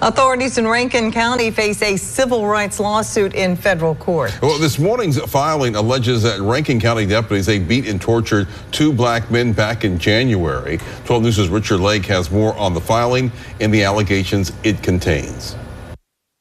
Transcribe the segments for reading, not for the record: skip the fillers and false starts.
Authorities in Rankin County face a civil rights lawsuit in federal court. Well, this morning's filing alleges that Rankin County deputies, they beat and tortured two black men back in January. 12 News' Richard Lake has more on the filing and the allegations it contains.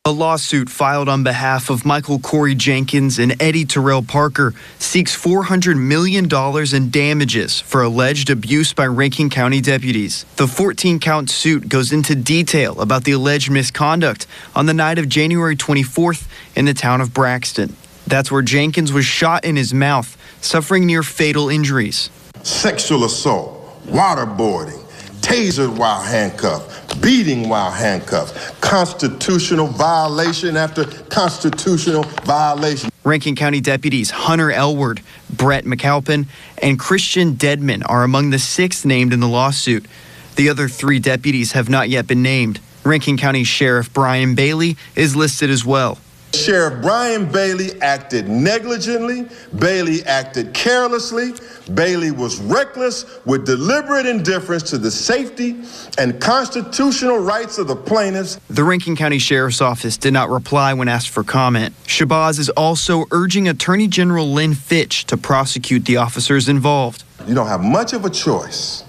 A lawsuit filed on behalf of Michael Corey Jenkins and Eddie Terrell Parker seeks $400 million in damages for alleged abuse by Rankin County deputies. The 14-count suit goes into detail about the alleged misconduct on the night of January 24th in the town of Braxton. That's where Jenkins was shot in his mouth, suffering near fatal injuries. Sexual assault, waterboarding, tasered while handcuffed, beating while handcuffed, constitutional violation after constitutional violation. Rankin County deputies Hunter Elward, Brett McAlpin, and Christian Deadman are among the 6 named in the lawsuit. The other 3 deputies have not yet been named. Rankin County Sheriff Brian Bailey is listed as well. Sheriff Brian Bailey acted negligently. Bailey acted carelessly. Bailey was reckless with deliberate indifference to the safety and constitutional rights of the plaintiffs. The Rankin County Sheriff's Office did not reply when asked for comment. Shabazz is also urging Attorney General Lynn Fitch to prosecute the officers involved. You don't have much of a choice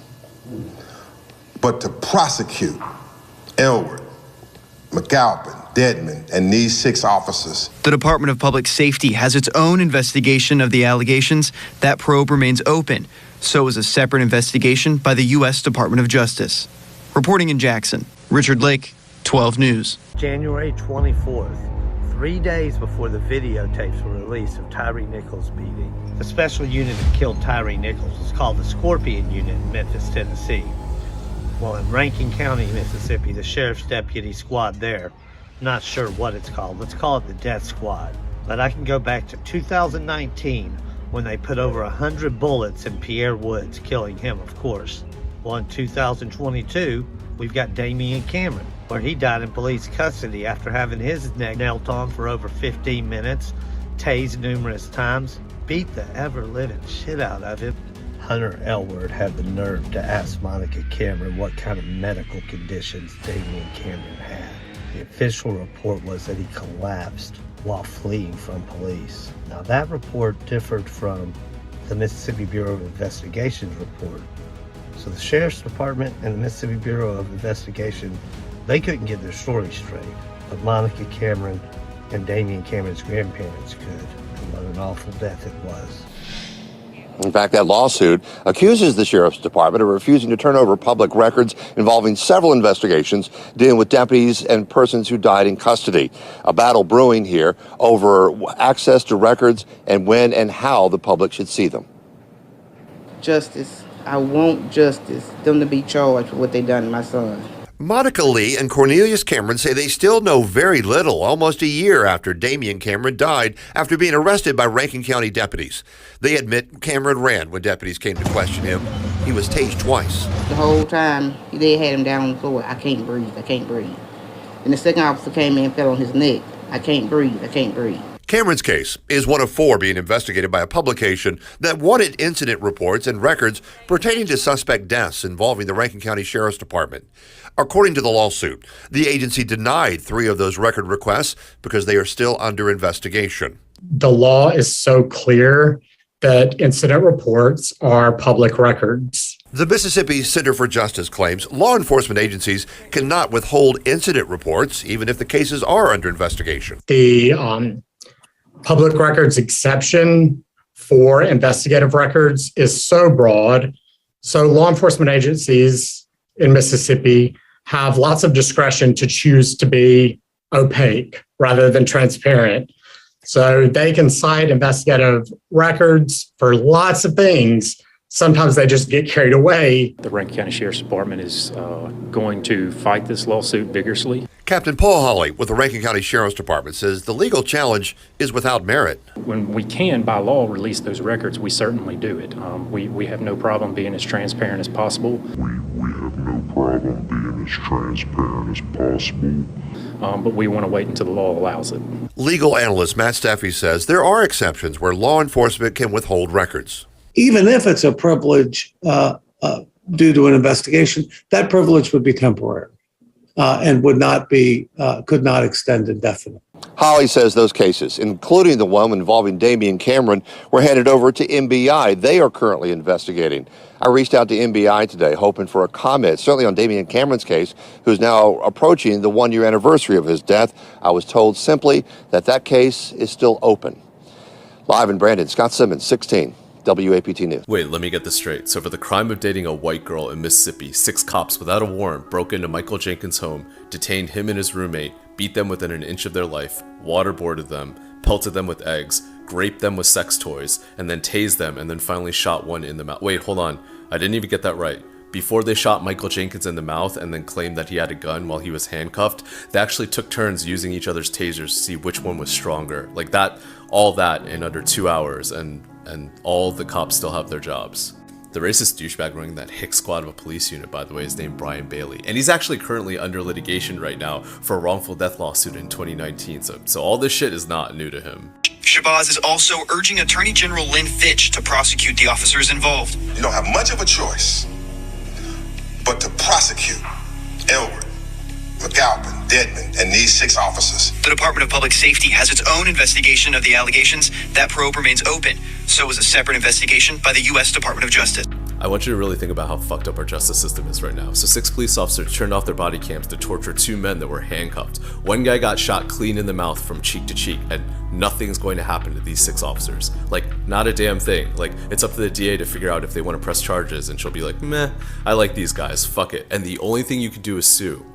but to prosecute Elward, McAlpin, Deadman, and these 6 officers. The Department of Public Safety has its own investigation of the allegations. That probe remains open. So is a separate investigation by the U.S. Department of Justice. Reporting in Jackson, Richard Lake, 12 News. January 24th, 3 days before the videotapes were released of Tyree Nichols' beating. The special unit that killed Tyree Nichols was called the Scorpion Unit in Memphis, Tennessee. Well, in Rankin County, Mississippi, the sheriff's deputy squad there, not sure what it's called. Let's call it the Death Squad. But I can go back to 2019 when they put over 100 bullets in Pierre Woods, killing him, of course. Well, in 2022, we've got Damian Cameron, where he died in police custody after having his neck knelt on for over 15 minutes, tased numerous times, beat the ever-living shit out of him. Hunter Elward had the nerve to ask Monica Cameron what kind of medical conditions Damian Cameron had. The official report was that he collapsed while fleeing from police. Now that report differed from the Mississippi Bureau of Investigation's report. So the Sheriff's Department and the Mississippi Bureau of Investigation, they couldn't get their story straight. But Monica Cameron and Damian Cameron's grandparents could. And what an awful death it was. In fact, that lawsuit accuses the Sheriff's Department of refusing to turn over public records involving several investigations dealing with deputies and persons who died in custody. A battle brewing here over access to records and when and how the public should see them. Justice. I want justice. Them to be charged for what they done to my son. Monica Lee and Cornelius Cameron say they still know very little, almost a year after Damian Cameron died after being arrested by Rankin County deputies. They admit Cameron ran when deputies came to question him. He was tased twice. The whole time, they had him down on the floor. I can't breathe. I can't breathe. And the second officer came in and fell on his neck. I can't breathe. I can't breathe. Cameron's case is one of 4 being investigated by a publication that wanted incident reports and records pertaining to suspect deaths involving the Rankin County Sheriff's Department. According to the lawsuit, the agency denied 3 of those record requests because they are still under investigation. The law is so clear that incident reports are public records. The Mississippi Center for Justice claims law enforcement agencies cannot withhold incident reports even if the cases are under investigation. The public records exception for investigative records is so broad. So law enforcement agencies in Mississippi have lots of discretion to choose to be opaque rather than transparent. So they can cite investigative records for lots of things. Sometimes they just get carried away. The Rankin County Sheriff's Department is going to fight this lawsuit vigorously. Captain Paul Hawley with the Rankin County Sheriff's Department says the legal challenge is without merit. When we can, by law, release those records, we certainly do it. We have no problem being as transparent as possible. We have no problem being as transparent as possible. But we want to wait until the law allows it. Legal analyst Matt Steffi says there are exceptions where law enforcement can withhold records. Even if it's a privilege due to an investigation, that privilege would be temporary. and could not extend indefinitely. Holly says those cases, including the one involving Damian Cameron, were handed over to MBI. They are currently investigating. I reached out to MBI today, hoping for a comment, certainly on Damian Cameron's case, who's now approaching the 1-year anniversary of his death. I was told simply that case is still open. Live in Brandon, Scott Simmons, 16. WAPT News. Wait, let me get this straight. So for the crime of dating a white girl in Mississippi, 6 cops without a warrant broke into Michael Jenkins' home, detained him and his roommate, beat them within an inch of their life, waterboarded them, pelted them with eggs, raped them with sex toys, and then tased them, and then finally shot one in the mouth. Wait, hold on. I didn't even get that right. Before they shot Michael Jenkins in the mouth and then claimed that he had a gun while he was handcuffed, they actually took turns using each other's tasers to see which one was stronger. Like that, all that in under 2 hours, and all the cops still have their jobs. The racist douchebag running that hick squad of a police unit, by the way, is named Brian Bailey, and he's actually currently under litigation right now for a wrongful death lawsuit in 2019, so all this shit is not new to him. Shabazz is also urging Attorney General Lynn Fitch to prosecute the officers involved. You don't have much of a choice but to prosecute Elward, McAlpin, Dedman, and these 6 officers. The Department of Public Safety has its own investigation of the allegations. That probe remains open. So is a separate investigation by the U.S. Department of Justice. I want you to really think about how fucked up our justice system is right now. So 6 police officers turned off their body cams to torture 2 men that were handcuffed. One guy got shot clean in the mouth from cheek to cheek, and nothing's going to happen to these 6 officers. Like, not a damn thing. Like, it's up to the DA to figure out if they want to press charges, and she'll be like, meh, I like these guys, fuck it. And the only thing you can do is sue.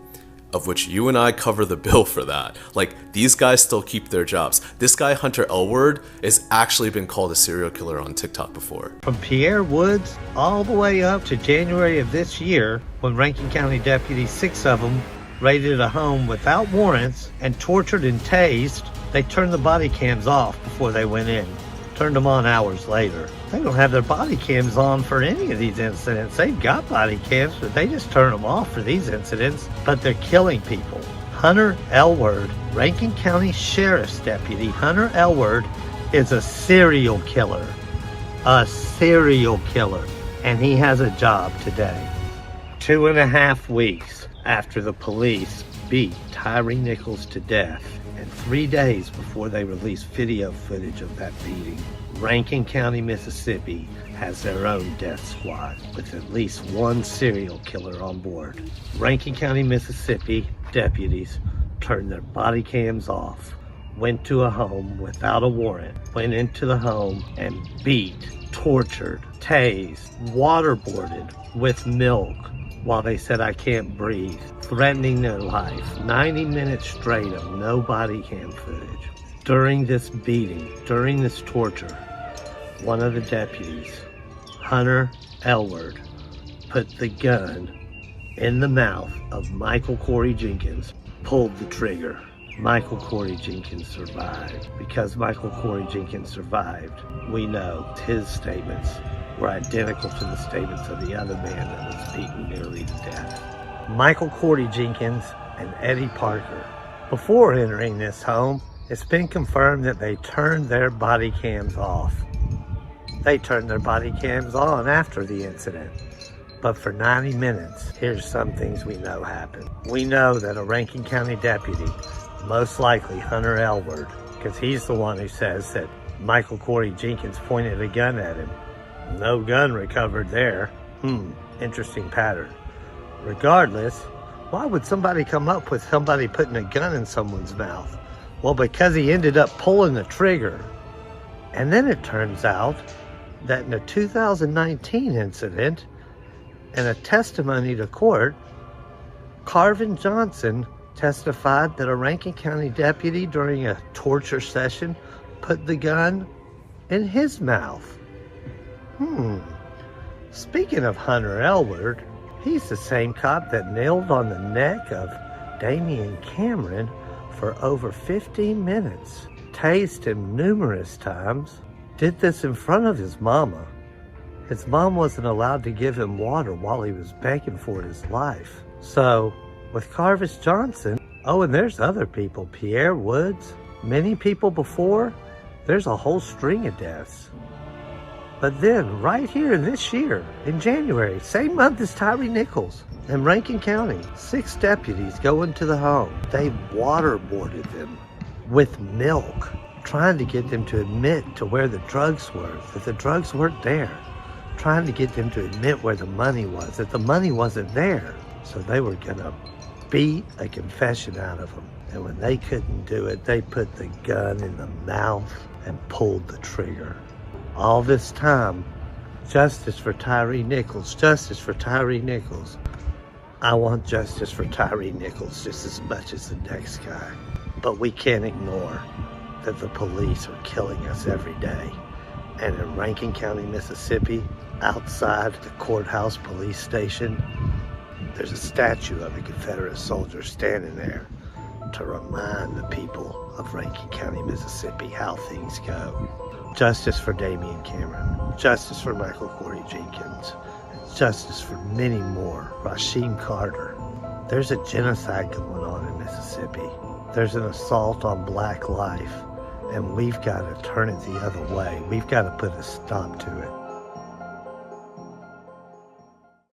Of which you and I cover the bill for that. Like, these guys still keep their jobs. This guy, Hunter Elward, has actually been called a serial killer on TikTok before. From Pierre Woods all the way up to January of this year, when Rankin County deputies, 6 of them, raided a home without warrants and tortured and tased, they turned the body cams off before they went in. Turned them on hours later. They don't have their body cams on for any of these incidents. They've got body cams, but they just turn them off for these incidents. But they're killing people. Hunter Elward, Rankin County Sheriff's Deputy Hunter Elward, is a serial killer. A serial killer. And he has a job today. 2.5 weeks after the police beat Tyre Nichols to death, and 3 days before they released video footage of that beating, Rankin County, Mississippi has their own death squad with at least 1 serial killer on board. Rankin County, Mississippi deputies turned their body cams off, went to a home without a warrant, went into the home and beat, tortured, tased, waterboarded with milk while they said, "I can't breathe," threatening their life. 90 minutes straight of no body cam footage. During this beating, during this torture, one of the deputies, Hunter Elward, put the gun in the mouth of Michael Corey Jenkins, pulled the trigger. Michael Corey Jenkins survived. Because Michael Corey Jenkins survived, we know his statements were identical to the statements of the other man that was beaten nearly to death. Michael Corey Jenkins and Eddie Parker. Before entering this home, it's been confirmed that they turned their body cams off. They turned their body cams on after the incident. But for 90 minutes, here's some things we know happened. We know that a Rankin County deputy, most likely Hunter Elward, because he's the one who says that Michael Corey Jenkins pointed a gun at him. No gun recovered there. Interesting pattern. Regardless, why would somebody come up with somebody putting a gun in someone's mouth? Well, because he ended up pulling the trigger. And then it turns out that in a 2019 incident, in a testimony to court, Carvin Johnson testified that a Rankin County deputy during a torture session put the gun in his mouth. Speaking of Hunter Elward, he's the same cop that nailed on the neck of Damian Cameron for over 15 minutes, tased him numerous times, did this in front of his mama. His mom wasn't allowed to give him water while he was begging for his life. So, with Carvis Johnson, oh, and there's other people, Pierre Woods, many people before, there's a whole string of deaths. But then, right here this year, in January, same month as Tyre Nichols, in Rankin County, 6 deputies go into the home. They waterboarded them with milk, trying to get them to admit to where the drugs were, that the drugs weren't there. Trying to get them to admit where the money was, that the money wasn't there. So they were gonna beat a confession out of them. And when they couldn't do it, they put the gun in the mouth and pulled the trigger. All this time, justice for Tyre Nichols, justice for Tyre Nichols. I want justice for Tyre Nichols just as much as the next guy. But we can't ignore that the police are killing us every day. And in Rankin County, Mississippi, outside the courthouse police station, there's a statue of a Confederate soldier standing there to remind the people of Rankin County, Mississippi, how things go. Justice for Damian Cameron, justice for Michael Corey Jenkins, justice for many more. Rasheem Carter. There's a genocide going on in Mississippi. There's an assault on black life, and we've got to turn it the other way. We've got to put a stop to it.